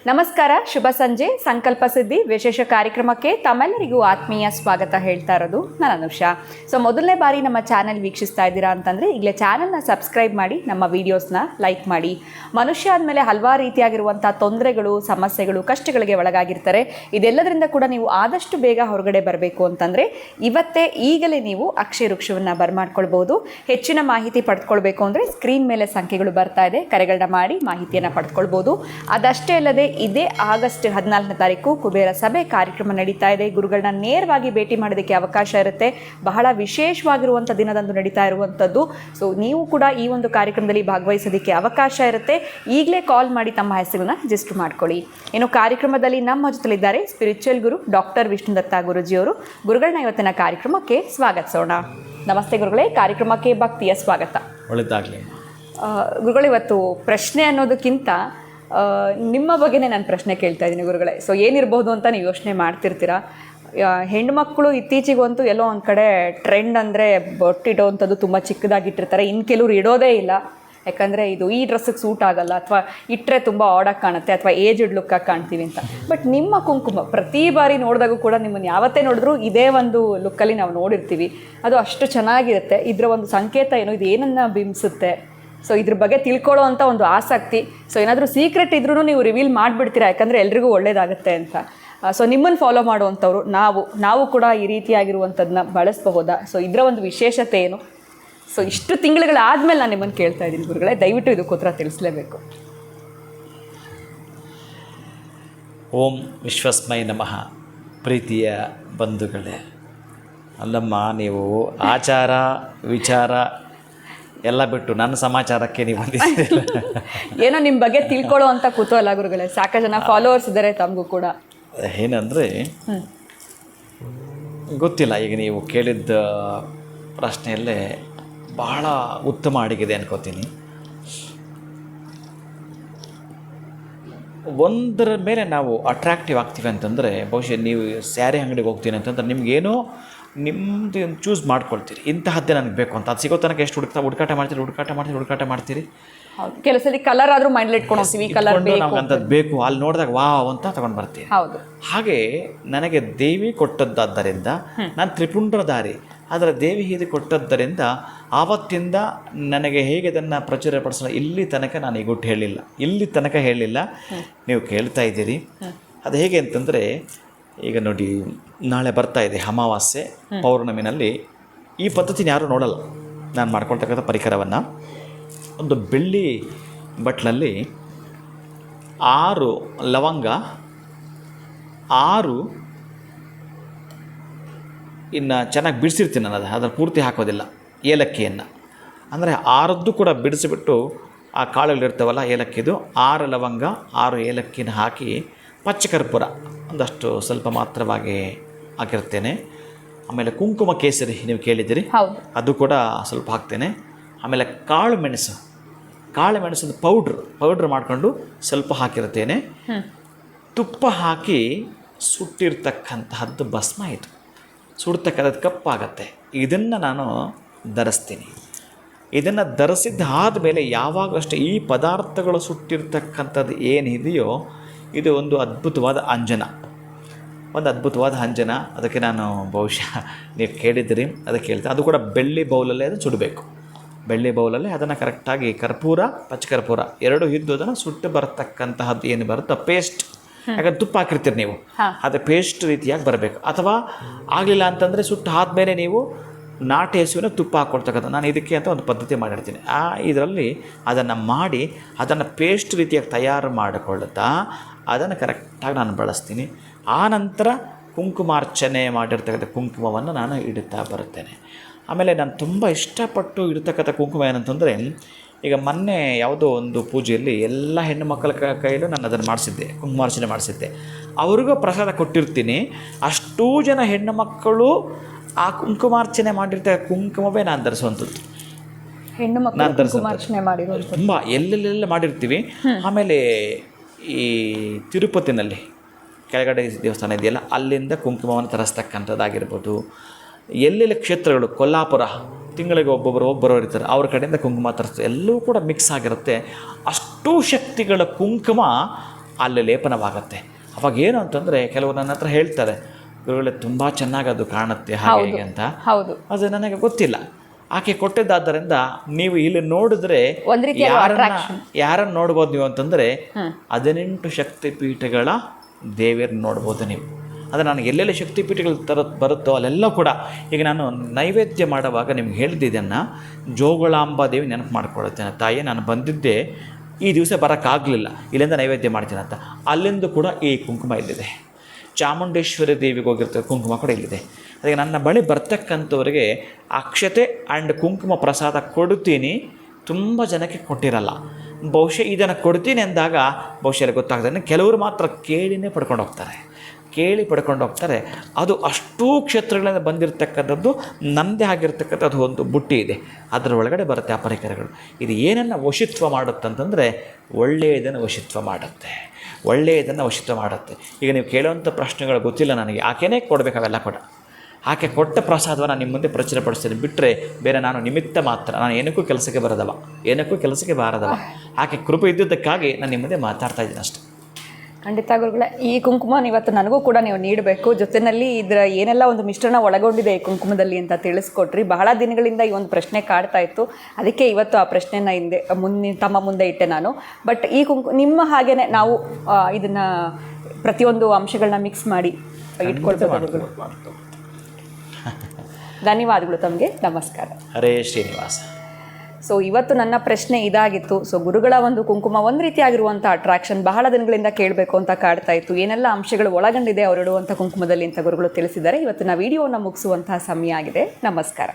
ನಮಸ್ಕಾರ, ಶುಭ ಸಂಜೆ. ಸಂಕಲ್ಪ ಸಿದ್ಧಿ ವಿಶೇಷ ಕಾರ್ಯಕ್ರಮಕ್ಕೆ ತಮ್ಮೆಲ್ಲರಿಗೂ ಆತ್ಮೀಯ ಸ್ವಾಗತ ಹೇಳ್ತಾ ಇರೋದು ನಾನು ಅನುಷಾ. ಮೊದಲನೇ ಬಾರಿ ನಮ್ಮ ಚಾನೆಲ್ ವೀಕ್ಷಿಸ್ತಾ ಇದ್ದೀರಾ ಅಂತಂದರೆ ಈಗಲೇ ಚಾನೆಲ್ನ ಸಬ್ಸ್ಕ್ರೈಬ್ ಮಾಡಿ, ನಮ್ಮ ವೀಡಿಯೋಸ್ನ ಲೈಕ್ ಮಾಡಿ. ಮನುಷ್ಯ ಆದಮೇಲೆ ಹಲವಾರು ರೀತಿಯಾಗಿರುವಂಥ ತೊಂದರೆಗಳು, ಸಮಸ್ಯೆಗಳು, ಕಷ್ಟಗಳಿಗೆ ಒಳಗಾಗಿರ್ತಾರೆ. ಇದೆಲ್ಲದರಿಂದ ಕೂಡ ನೀವು ಆದಷ್ಟು ಬೇಗ ಹೊರಗಡೆ ಬರಬೇಕು ಅಂತಂದರೆ ಈಗಲೇ ನೀವು ಅಕ್ಷಯ ವೃಕ್ಷವನ್ನು ಬರ್ಮಾಡ್ಕೊಳ್ಬೋದು. ಹೆಚ್ಚಿನ ಮಾಹಿತಿ ಪಡೆದುಕೊಳ್ಬೇಕು ಅಂದರೆ ಸ್ಕ್ರೀನ್ ಮೇಲೆ ಸಂಖ್ಯೆಗಳು ಬರ್ತಾ ಇದೆ, ಕರೆಗಳನ್ನ ಮಾಡಿ ಮಾಹಿತಿಯನ್ನು ಪಡೆದುಕೊಳ್ಬೋದು. ಅದಷ್ಟೇ ಅಲ್ಲದೆ ಇದೇ ಆಗಸ್ಟ್ 14ನೇ ತಾರೀಕು ಕುಬೇರ ಸಭೆ ಕಾರ್ಯಕ್ರಮ ನಡೀತಾ ಇದೆ. ಗುರುಗಳನ್ನ ನೇರವಾಗಿ ಭೇಟಿ ಮಾಡೋದಕ್ಕೆ ಅವಕಾಶ ಇರುತ್ತೆ. ಬಹಳ ವಿಶೇಷವಾಗಿರುವಂಥ ದಿನದಂದು ನಡೀತಾ ಇರುವಂಥದ್ದು. ನೀವು ಕೂಡ ಈ ಒಂದು ಕಾರ್ಯಕ್ರಮದಲ್ಲಿ ಭಾಗವಹಿಸೋದಕ್ಕೆ ಅವಕಾಶ ಇರುತ್ತೆ. ಈಗಲೇ ಕಾಲ್ ಮಾಡಿ ತಮ್ಮ ಹೆಸರನ್ನ ರಿಜಿಸ್ಟರ್ ಮಾಡ್ಕೊಳ್ಳಿ. ಇನ್ನು ಕಾರ್ಯಕ್ರಮದಲ್ಲಿ ನಮ್ಮ ಜೊತೆಲಿದ್ದಾರೆ ಸ್ಪಿರಿಚುವಲ್ ಗುರು ಡಾಕ್ಟರ್ ವಿಷ್ಣುದತ್ತ ಗುರುಜಿಯವರು. ಗುರುಗಳನ್ನ ಇವತ್ತಿನ ಕಾರ್ಯಕ್ರಮಕ್ಕೆ ಸ್ವಾಗತಿಸೋಣ. ನಮಸ್ತೆ ಗುರುಗಳೇ, ಕಾರ್ಯಕ್ರಮಕ್ಕೆ ಭಕ್ತಿಯ ಸ್ವಾಗತ. ಒಳ್ಳೆದಾಗಲಿ ಗುರುಗಳು. ಇವತ್ತು ಪ್ರಶ್ನೆ ಅನ್ನೋದಕ್ಕಿಂತ ನಿಮ್ಮ ಬಗ್ಗೆನೇ ನಾನು ಪ್ರಶ್ನೆ ಕೇಳ್ತಾ ಇದ್ದೀನಿ ಗುರುಗಳೇ. ಏನಿರ್ಬೋದು ಅಂತ ನೀವು ಯೋಚನೆ ಮಾಡ್ತಿರ್ತೀರಾ. ಹೆಣ್ಮಕ್ಳು ಇತ್ತೀಚೆಗಂತೂ ಎಲ್ಲೋ ಒಂದು ಕಡೆ ಟ್ರೆಂಡ್ ಅಂದರೆ ಬೊಟ್ಟಿಡೋವಂಥದ್ದು ತುಂಬ ಚಿಕ್ಕದಾಗಿಟ್ಟಿರ್ತಾರೆ. ಇನ್ನು ಕೆಲವ್ರು ಇಡೋದೇ ಇಲ್ಲ, ಯಾಕಂದರೆ ಇದು ಈ ಡ್ರೆಸ್ಸಿಗೆ ಸೂಟ್ ಆಗಲ್ಲ, ಅಥವಾ ಇಟ್ಟರೆ ತುಂಬ ಆಡಾಗಿ ಕಾಣುತ್ತೆ, ಅಥವಾ ಏಜ್ಡ್ ಲುಕ್ಕಾಗಿ ಕಾಣ್ತೀವಿ ಅಂತ. ಬಟ್ ನಿಮ್ಮ ಕುಂಕುಮ ಪ್ರತಿ ಬಾರಿ ನೋಡಿದಾಗೂ ಕೂಡ ನಿಮ್ಮನ್ನು ಯಾವತ್ತೇ ನೋಡಿದ್ರೂ ಇದೇ ಒಂದು ಲುಕ್ಕಲ್ಲಿ ನಾವು ನೋಡಿರ್ತೀವಿ. ಅದು ಅಷ್ಟು ಚೆನ್ನಾಗಿರುತ್ತೆ. ಇದರ ಒಂದು ಸಂಕೇತ ಏನು, ಇದು ಏನನ್ನು ಬಿಂಬಿಸುತ್ತೆ? ಇದ್ರ ಬಗ್ಗೆ ತಿಳ್ಕೊಳ್ಳೋ ಅಂಥ ಒಂದು ಆಸಕ್ತಿ. ಏನಾದರೂ ಸೀಕ್ರೆಟ್ ಇದ್ರೂ ನೀವು ರಿವೀಲ್ ಮಾಡಿಬಿಡ್ತೀರಾ, ಯಾಕಂದರೆ ಎಲ್ರಿಗೂ ಒಳ್ಳೇದಾಗುತ್ತೆ ಅಂತ. ನಿಮ್ಮನ್ನು ಫಾಲೋ ಮಾಡುವಂಥವ್ರು ನಾವು ಕೂಡ ಈ ರೀತಿಯಾಗಿರುವಂಥದ್ದನ್ನ ಬಳಸಬಹುದಾ? ಇದರ ಒಂದು ವಿಶೇಷತೆ ಏನು? ಇಷ್ಟು ತಿಂಗಳುಗಳಾದಮೇಲೆ ನಾನು ನಿಮ್ಮನ್ನು ಕೇಳ್ತಾ ಇದ್ದೀನಿ ಗುರುಗಳೇ, ದಯವಿಟ್ಟು ಇದಕ್ಕೆ ಉತ್ತರ ತಿಳಿಸಲೇಬೇಕು. ಓಂ ವಿಶ್ವಸ್ಮೈ ನಮಃ. ಪ್ರೀತಿಯ ಬಂಧುಗಳೇ, ಅಲ್ಲಮ್ಮ, ನೀವು ಆಚಾರ ವಿಚಾರ ಎಲ್ಲ ಬಿಟ್ಟು ನನ್ನ ಸಮಾಚಾರಕ್ಕೆ ನೀವು ಬಂದಿದ್ದೀರ. ಏನೋ ನಿಮ್ಮ ಬಗ್ಗೆ ತಿಳ್ಕೊಳ್ಳೋ ಅಂತ ಕುತೂಹಲ ಗುರುಗಳೇ. ಸಾಕಷ್ಟು ಜನ ಫಾಲೋವರ್ಸ್ ಇದ್ದಾರೆ ತಮಗೂ ಕೂಡ. ಏನಂದರೆ ಗೊತ್ತಿಲ್ಲ, ಈಗ ನೀವು ಕೇಳಿದ್ದ ಪ್ರಶ್ನೆಯಲ್ಲೇ ಬಹಳ ಉತ್ತಮ ಅಡಿಗಿದೆ ಅನ್ಕೋತೀನಿ. ಒಂದರ ಮೇಲೆ ನಾವು ಅಟ್ರಾಕ್ಟಿವ್ ಆಗ್ತೀವಿ ಅಂತಂದರೆ, ಬಹುಶಃ ನೀವು ಸ್ಯಾರಿ ಅಂಗಡಿಗೆ ಹೋಗ್ತೀನಿ ಅಂತಂದ್ರೆ ನಿಮಗೇನೋ ನಿಮ್ಮದು ಚೂಸ್ ಮಾಡ್ಕೊಳ್ತೀರಿ, ಇಂತಹದ್ದೇ ನನಗೆ ಬೇಕು ಅಂತ. ಅದು ಸಿಗೋ ತನಕ ಎಷ್ಟು ಹುಡುಕಾಟ ಮಾಡ್ತೀರಿ. ಹೌದು, ಕೆಲಸದಲ್ಲಿ ಕಲರ್ ಆದರೂ ಮೈಂಡಲ್ಲಿ ಇಟ್ಕೊಂಡು ಹೋಗ್ತೀವಿ, ಕಲರ್ ನಮ್ಗೆ ಅಂಥದ್ದು ಬೇಕು, ಅಲ್ಲಿ ನೋಡಿದಾಗ ವಾವ್ ಅಂತ ತಗೊಂಡು ಬರ್ತೀವಿ. ಹೌದು, ಹಾಗೆ ನನಗೆ ದೇವಿ ಕೊಟ್ಟದ್ದಾದ್ದರಿಂದ ನಾನು ತ್ರಿಪುಂಡ್ರಧಾರಿ. ಆದರೆ ದೇವಿ ಹೀಗೆ ಕೊಟ್ಟದ್ದರಿಂದ ಆವತ್ತಿಂದ ನನಗೆ ಹೇಗೆ ಅದನ್ನು ಪ್ರಚುರಪಡಿಸಲ್ಲ, ಇಲ್ಲಿ ತನಕ ನಾನು ಈ ಗುಟ್ಟು ಹೇಳಿಲ್ಲ. ನೀವು ಕೇಳ್ತಾ ಇದ್ದೀರಿ. ಅದು ಹೇಗೆ ಅಂತಂದರೆ, ಈಗ ನೋಡಿ, ನಾಳೆ ಬರ್ತಾ ಇದೆ ಅಮಾವಾಸ್ಯೆ, ಪೌರ್ಣಮಿನಲ್ಲಿ ಈ ಪದ್ಧತಿನ ಯಾರೂ ನೋಡಲ್ಲ. ನಾನು ಮಾಡ್ಕೊಳ್ತಕ್ಕಂಥ ಪರಿಕರವನ್ನು ಒಂದು ಬೆಳ್ಳಿ ಬಟ್ಲಲ್ಲಿ 6 ಲವಂಗ, 6 ಇನ್ನು ಚೆನ್ನಾಗಿ ಬಿಡಿಸಿರ್ತೀನಿ ನಾನು, ಅದನ್ನು ಪೂರ್ತಿ ಹಾಕೋದಿಲ್ಲ, ಏಲಕ್ಕಿಯನ್ನು. ಅಂದರೆ 6 ಕೂಡ ಬಿಡಿಸಿಬಿಟ್ಟು ಆ ಕಾಳುಗಳಿರ್ತಾವಲ್ಲ ಏಲಕ್ಕಿದು, 6 ಲವಂಗ 6 ಏಲಕ್ಕಿನ ಹಾಕಿ ಪಚ್ಚಕರ್ಪೂರ ಒಂದಷ್ಟು ಸ್ವಲ್ಪ ಮಾತ್ರವಾಗಿ ಹಾಕಿರ್ತೇನೆ. ಆಮೇಲೆ ಕುಂಕುಮ ಕೇಸರಿ ನೀವು ಕೇಳಿದ್ದೀರಿ, ಅದು ಕೂಡ ಸ್ವಲ್ಪ ಹಾಕ್ತೇನೆ. ಆಮೇಲೆ ಕಾಳು ಮೆಣಸದ ಪೌಡ್ರ್ ಮಾಡಿಕೊಂಡು ಸ್ವಲ್ಪ ಹಾಕಿರ್ತೇನೆ. ತುಪ್ಪ ಹಾಕಿ ಸುಟ್ಟಿರ್ತಕ್ಕಂತಹದ್ದು ಭಸ್ಮ, ಇದು ಸುಡ್ತಕ್ಕಂಥದ್ದು ಕಪ್ಪಾಗತ್ತೆ. ಇದನ್ನು ನಾನು ಧರಿಸ್ತೀನಿ. ಇದನ್ನು ಧರಿಸಿದ್ದಾದ ಮೇಲೆ ಯಾವಾಗಲಷ್ಟೇ ಈ ಪದಾರ್ಥಗಳು ಸುಟ್ಟಿರ್ತಕ್ಕಂಥದ್ದು ಏನಿದೆಯೋ ಇದು ಒಂದು ಅದ್ಭುತವಾದ ಅಂಜನ. ಅದಕ್ಕೆ ನಾನು ಬಹುಶಃ ನೀವು ಕೇಳಿದ್ದೀರಿ, ಅದಕ್ಕೆ ಹೇಳ್ತೇನೆ. ಅದು ಕೂಡ ಬೆಳ್ಳಿ ಬೌಲಲ್ಲೇ ಅದನ್ನು ಸುಡಬೇಕು. ಬೆಳ್ಳಿ ಬೌಲಲ್ಲೇ ಅದನ್ನು ಕರೆಕ್ಟಾಗಿ ಕರ್ಪೂರ, ಪಚ್ಚಕರ್ಪೂರ 2 ಇದ್ದು ಅದನ್ನು ಸುಟ್ಟು ಬರತಕ್ಕಂತಹದ್ದು ಏನು ಬರುತ್ತೋ ಪೇಸ್ಟ್, ಯಾಕಂದ್ರೆ ತುಪ್ಪ ಹಾಕಿರ್ತೀರಿ ನೀವು, ಅದು ಪೇಸ್ಟ್ ರೀತಿಯಾಗಿ ಬರಬೇಕು. ಅಥವಾ ಆಗಲಿಲ್ಲ ಅಂತಂದರೆ ಸುಟ್ಟು ಆದಮೇಲೆ ನೀವು ನಾಟಿ ಹಸುವಿನ ತುಪ್ಪ ಹಾಕ್ಕೊಳ್ತಕ್ಕಂಥ, ನಾನು ಇದಕ್ಕೆ ಅಂತ ಒಂದು ಪದ್ಧತಿ ಮಾಡಿರ್ತೀನಿ. ಇದರಲ್ಲಿ ಅದನ್ನು ಮಾಡಿ ಅದನ್ನು ಪೇಸ್ಟ್ ರೀತಿಯಾಗಿ ತಯಾರು ಮಾಡಿಕೊಳ್ಳುತ್ತಾ ಅದನ್ನು ಕರೆಕ್ಟಾಗಿ ನಾನು ಬಳಸ್ತೀನಿ. ಆ ನಂತರ ಕುಂಕುಮಾರ್ಚನೆ ಮಾಡಿರ್ತಕ್ಕಂಥ ಕುಂಕುಮವನ್ನು ನಾನು ಇಡುತ್ತಾ ಬರುತ್ತೇನೆ. ಆಮೇಲೆ ನಾನು ತುಂಬ ಇಷ್ಟಪಟ್ಟು ಇಡ್ತಕ್ಕಂಥ ಕುಂಕುಮ ಏನಂತಂದರೆ, ಈಗ ಮೊನ್ನೆ ಯಾವುದೋ ಒಂದು ಪೂಜೆಯಲ್ಲಿ ಎಲ್ಲ ಹೆಣ್ಣು ಮಕ್ಕಳ ಕೈಯಲ್ಲೂ ನಾನು ಅದನ್ನು ಮಾಡಿಸಿದ್ದೆ, ಕುಂಕುಮಾರ್ಚನೆ ಮಾಡಿಸಿದ್ದೆ. ಅವ್ರಿಗೂ ಪ್ರಸಾದ ಕೊಟ್ಟಿರ್ತೀನಿ. ಅಷ್ಟೂ ಜನ ಹೆಣ್ಣು ಮಕ್ಕಳು ಆ ಕುಂಕುಮಾರ್ಚನೆ ಮಾಡಿರ್ತಕ್ಕ ಕುಂಕುಮವೇ ನಾನು ಧರಿಸುವಂಥದ್ದು. ಹೆಣ್ಣು ಮಕ್ಕಳು ಕುಂಕುಮಾರ್ಚನೆ ಮಾಡಿರೋದು ತುಂಬ ಎಲ್ಲೆಲ್ಲೆಲ್ಲ ಮಾಡಿರ್ತೀವಿ. ಆಮೇಲೆ ಈ ತಿರುಪತಿನಲ್ಲಿ ಕೆಳಗಡೆ ದೇವಸ್ಥಾನ ಇದೆಯಲ್ಲ, ಅಲ್ಲಿಂದ ಕುಂಕುಮವನ್ನು ತರಿಸ್ತಕ್ಕಂಥದ್ದಾಗಿರ್ಬೋದು. ಎಲ್ಲೆಲ್ಲ ಕ್ಷೇತ್ರಗಳು, ಕೊಲ್ಲಾಪುರ ತಿಂಗಳಿಗೆ ಒಬ್ಬರು ಇರ್ತಾರೆ, ಅವ್ರ ಕಡೆಯಿಂದ ಕುಂಕುಮ ತರಿಸ್ತಾರೆ. ಎಲ್ಲವೂ ಕೂಡ ಮಿಕ್ಸ್ ಆಗಿರುತ್ತೆ. ಅಷ್ಟೂ ಶಕ್ತಿಗಳ ಕುಂಕುಮ ಅಲ್ಲಿ ಲೇಪನವಾಗುತ್ತೆ. ಅವಾಗ ಏನು ಅಂತಂದರೆ ಕೆಲವರು ನನ್ನ ಹತ್ರ ಹೇಳ್ತಾರೆ, ಗುರುಗಳೇ ತುಂಬ ಚೆನ್ನಾಗಿ ಅದು ಕಾಣುತ್ತೆ ಹಾಗೆ ಹೇಗೆ ಅಂತ. ಹೌದು, ಅದು ನನಗೆ ಗೊತ್ತಿಲ್ಲ. ಆಕೆ ಕೊಟ್ಟಿದ್ದಾದ್ದರಿಂದ ನೀವು ಇಲ್ಲಿ ನೋಡಿದ್ರೆ ಒಂದ್ ರೀತಿಯ ಯಾರನ್ನು ನೋಡ್ಬೋದು ನೀವು ಅಂತಂದರೆ 18 ಶಕ್ತಿಪೀಠಗಳ ದೇವಿಯರನ್ನು ನೋಡ್ಬೋದು ನೀವು. ಅಂದರೆ ನಾನು ಎಲ್ಲೆಲ್ಲಿ ಶಕ್ತಿಪೀಠಗಳು ಬರುತ್ತೋ ಅಲ್ಲೆಲ್ಲ ಕೂಡ ಈಗ ನಾನು ನೈವೇದ್ಯ ಮಾಡುವಾಗ ನಿಮ್ಗೆ ಹೇಳಿದ್ದನ್ನು ಜೋಗುಳಾಂಬ ದೇವಿ ನೆನಪು ಮಾಡ್ಕೊಳ್ತೇನೆ. ತಾಯಿ ನಾನು ಬಂದಿದ್ದೆ ಈ ದಿವಸ ಬರೋಕ್ಕಾಗಲಿಲ್ಲ, ಇಲ್ಲಿಂದ ನೈವೇದ್ಯ ಮಾಡ್ತೀನಿ ಅಂತ. ಅಲ್ಲಿಂದ ಕೂಡ ಈ ಕುಂಕುಮ ಇಲ್ಲಿದೆ. ಚಾಮುಂಡೇಶ್ವರಿ ದೇವಿಗೆ ಹೋಗಿರ್ತದೆ ಕುಂಕುಮ ಕೂಡ ಇಲ್ಲಿದೆ. ಅದಕ್ಕೆ ನನ್ನ ಬಳಿ ಬರ್ತಕ್ಕಂಥವ್ರಿಗೆ ಅಕ್ಷತೆ ಆ್ಯಂಡ್ ಕುಂಕುಮ ಪ್ರಸಾದ ಕೊಡ್ತೀನಿ. ತುಂಬ ಜನಕ್ಕೆ ಕೊಟ್ಟಿರಲ್ಲ. ಬಹುಶಃ ಇದನ್ನು ಕೊಡ್ತೀನಿ ಅಂದಾಗ ಬಹುಶಃ ಗೊತ್ತಾಗ್ತದೆ. ಕೆಲವರು ಮಾತ್ರ ಕೇಳಿನೇ ಪಡ್ಕೊಂಡು ಹೋಗ್ತಾರೆ, ಕೇಳಿ ಪಡ್ಕೊಂಡು ಹೋಗ್ತಾರೆ. ಅದು ಅಷ್ಟೂ ಕ್ಷೇತ್ರಗಳಿಂದ ಬಂದಿರತಕ್ಕಂಥದ್ದು ನನ್ನದೇ ಆಗಿರ್ತಕ್ಕಂಥದ್ದು ಒಂದು ಬುಟ್ಟಿ ಇದೆ, ಅದರ ಒಳಗಡೆ ಬರುತ್ತೆ ಆ ಪರಿಕರಗಳು. ಇದು ಏನನ್ನು ವಶಿತ್ವ ಮಾಡುತ್ತಂತಂದರೆ ಒಳ್ಳೆಯದನ್ನು ವಶಿತ್ವ ಮಾಡುತ್ತೆ, ಒಳ್ಳೆಯದನ್ನು ವಶಿತ್ವ ಮಾಡುತ್ತೆ. ಈಗ ನೀವು ಕೇಳುವಂಥ ಪ್ರಶ್ನೆಗಳು ಗೊತ್ತಿಲ್ಲ ನನಗೆ, ಆಕೆನೇ ಕೊಡಬೇಕು ಅವೆಲ್ಲ ಕೂಡ. ಆಕೆ ಕೊಟ್ಟ ಪ್ರಸಾದವನ್ನು ನಿಮ್ಮ ಮುಂದೆ ಪ್ರಚುರಪಡಿಸ್ತೀನಿ. ಬಿಟ್ಟರೆ ಬೇರೆ ನಾನು ನಿಮಿತ್ತ ಮಾತ್ರ, ನಾನು ಏನಕ್ಕೂ ಕೆಲಸಕ್ಕೆ ಬಾರದವ. ಆಕೆ ಕೃಪೆ ಇದ್ದುದಕ್ಕಾಗಿ ನಾನು ನಿಮ್ಮ ಮುಂದೆ ಮಾತಾಡ್ತಾ ಇದ್ದೀನಿ ಅಷ್ಟೇ. ಖಂಡಿತ ಗುರುಗಳೇ, ಈ ಕುಂಕುಮನ ಇವತ್ತು ನನಗೂ ಕೂಡ ನೀವು ನೀಡಬೇಕು. ಜೊತೆಯಲ್ಲಿ ಇದರ ಏನೆಲ್ಲ ಒಂದು ಮಿಶ್ರಣ ಒಳಗೊಂಡಿದೆ ಈ ಕುಂಕುಮದಲ್ಲಿ ಅಂತ ತಿಳಿಸ್ಕೊಟ್ರಿ. ಬಹಳ ದಿನಗಳಿಂದ ಈ ಒಂದು ಪ್ರಶ್ನೆ ಕಾಡ್ತಾ ಇತ್ತು, ಅದಕ್ಕೆ ಇವತ್ತು ಆ ಪ್ರಶ್ನೆನ ತಮ್ಮ ಮುಂದೆ ಇಟ್ಟೆ ನಾನು. ಬಟ್ ಈ ನಿಮ್ಮ ಹಾಗೇನೆ ನಾವು ಇದನ್ನು ಪ್ರತಿಯೊಂದು ಅಂಶಗಳನ್ನ ಮಿಕ್ಸ್ ಮಾಡಿ ಇಟ್ಕೊಳ್ಬೇಕು. ಧನ್ಯವಾದಗಳು ತಮಗೆ. ನಮಸ್ಕಾರ. ಹರೇ ಶ್ರೀನಿವಾಸ. ಸೊ ಇವತ್ತು ನನ್ನ ಪ್ರಶ್ನೆ ಇದಾಗಿತ್ತು. ಸೊ ಗುರುಗಳ ಒಂದು ಕುಂಕುಮ ಒಂದು ರೀತಿಯಾಗಿರುವಂಥ ಅಟ್ರಾಕ್ಷನ್ ಬಹಳ ದಿನಗಳಿಂದ ಕೇಳಬೇಕು ಅಂತ ಕಾಡ್ತಾ ಇತ್ತು. ಏನೆಲ್ಲ ಅಂಶಗಳು ಒಳಗೊಂಡಿದೆ ಅವರು ಇಡುವಂಥ ಕುಂಕುಮದಲ್ಲಿ ಅಂತ ಗುರುಗಳು ತಿಳಿಸಿದ್ದಾರೆ. ಇವತ್ತಿನ ವಿಡಿಯೋನ ಮುಗಿಸುವಂತಹ ಸಮಯ ಆಗಿದೆ. ನಮಸ್ಕಾರ.